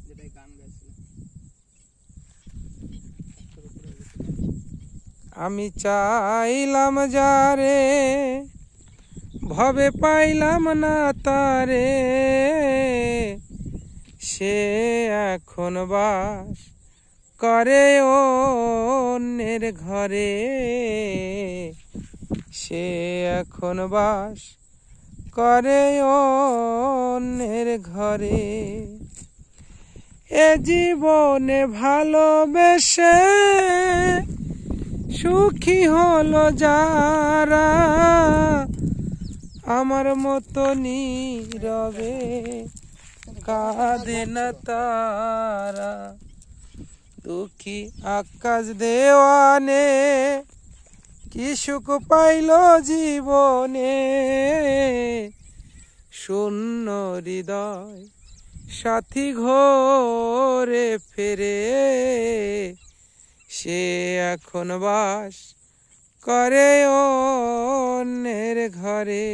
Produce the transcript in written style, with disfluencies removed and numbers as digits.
যেটাই গান গাইছিল। আমি চাইলাম যারে ভবে পাইলাম না তারে, সে এখন বাস করে অন্যের ঘরে, সে এখন বাস করে অন্যের ঘরে। এ জীবনে ভালোবেসে সুখী হলো যারা, আমার মতো নীরবে কাঁদে না তারা। দুঃখী আকাশ দেওয়ানে কি সুখ পাইল জীবনে, শূন্য হৃদয় সাথী ঘরে ফেরে, সে এখন বাস করে অন্যের ঘরে।